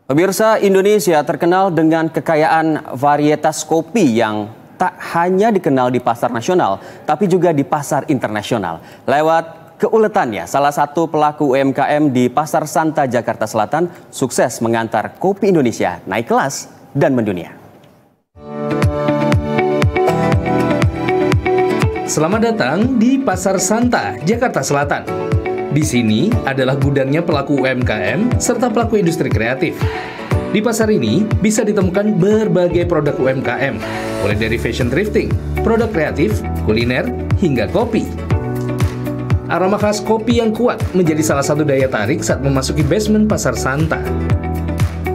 Pemirsa, Indonesia terkenal dengan kekayaan varietas kopi yang tak hanya dikenal di pasar nasional, tapi juga di pasar internasional. Lewat keuletannya, salah satu pelaku UMKM di Pasar Santa, Jakarta Selatan, sukses mengantar kopi Indonesia naik kelas dan mendunia. Selamat datang di Pasar Santa, Jakarta Selatan. Di sini adalah gudangnya pelaku UMKM serta pelaku industri kreatif. Di pasar ini bisa ditemukan berbagai produk UMKM, mulai dari fashion thrifting, produk kreatif, kuliner, hingga kopi. Aroma khas kopi yang kuat menjadi salah satu daya tarik saat memasuki basement Pasar Santa.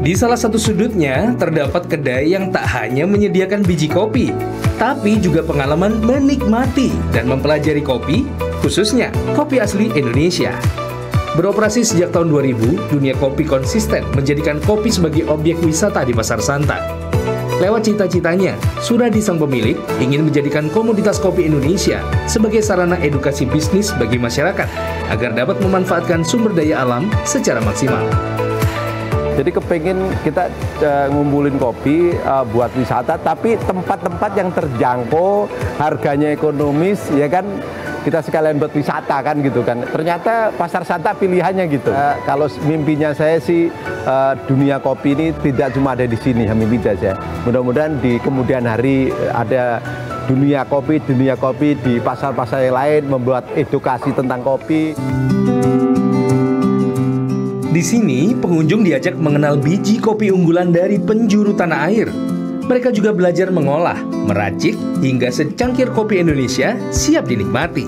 Di salah satu sudutnya terdapat kedai yang tak hanya menyediakan biji kopi, tapi juga pengalaman menikmati dan mempelajari kopi, khususnya kopi asli Indonesia. Beroperasi sejak tahun 2000, Dunia Kopi konsisten menjadikan kopi sebagai objek wisata di Pasar Santa. Lewat cita-citanya, Suradi sang pemilik ingin menjadikan komoditas kopi Indonesia sebagai sarana edukasi bisnis bagi masyarakat agar dapat memanfaatkan sumber daya alam secara maksimal. Jadi kepengen kita ngumpulin kopi buat wisata, tapi tempat-tempat yang terjangkau, harganya ekonomis, ya kan, kita sekalian buat wisata kan gitu kan. Ternyata Pasar Santa pilihannya gitu. Kalau mimpinya saya sih dunia kopi ini tidak cuma ada di sini, mimpi saja. Mudah-mudahan di kemudian hari ada dunia kopi di pasar-pasar yang lain, membuat edukasi tentang kopi. Di sini, pengunjung diajak mengenal biji kopi unggulan dari penjuru tanah air. Mereka juga belajar mengolah, meracik, hingga secangkir kopi Indonesia siap dinikmati.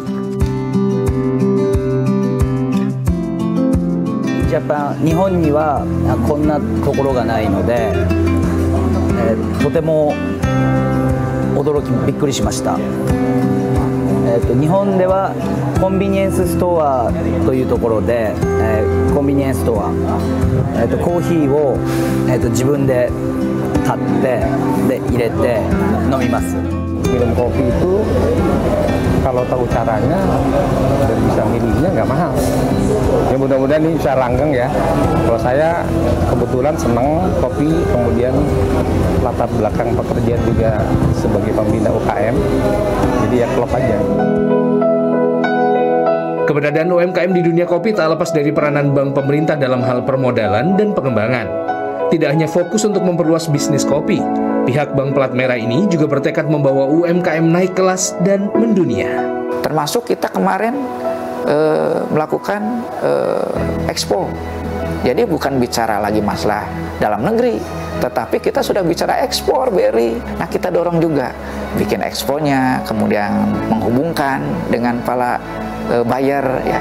Nihon ni wa konna tokoro ga nai node, totemo odoroki bikkuri shimashita. 日本ではコンビニエンスストアというところで、コンビニエンスストア、コーヒーを、自分で買ってで入れて飲みます。 Minum kopi itu kalau tahu caranya dan bisa milihnya nggak mahal. Ya mudah-mudahan ini bisa langgeng ya. Kalau saya kebetulan senang kopi, kemudian latar belakang pekerjaan juga sebagai pembina UKM, jadi ya klop aja. Keberadaan UMKM di dunia kopi tak lepas dari peranan bank pemerintah dalam hal permodalan dan pengembangan. Tidak hanya fokus untuk memperluas bisnis kopi, pihak Bank Plat Merah ini juga bertekad membawa UMKM naik kelas dan mendunia. Termasuk kita kemarin melakukan expo. Jadi bukan bicara lagi masalah dalam negeri, tetapi kita sudah bicara ekspor BRI. Nah, kita dorong juga bikin exponya, kemudian menghubungkan dengan para buyer ya.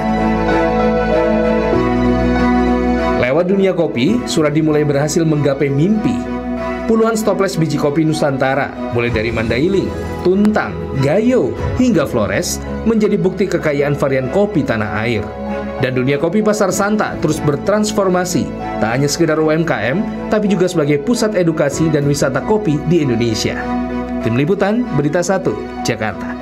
Lewat dunia kopi, Suradi mulai berhasil menggapai mimpi. Puluhan stopless biji kopi Nusantara, mulai dari Mandailing, Tuntang, Gayo, hingga Flores, menjadi bukti kekayaan varian kopi tanah air. Dan dunia kopi Pasar Santa terus bertransformasi, tak hanya sekedar UMKM, tapi juga sebagai pusat edukasi dan wisata kopi di Indonesia. Tim Liputan, Berita 1, Jakarta.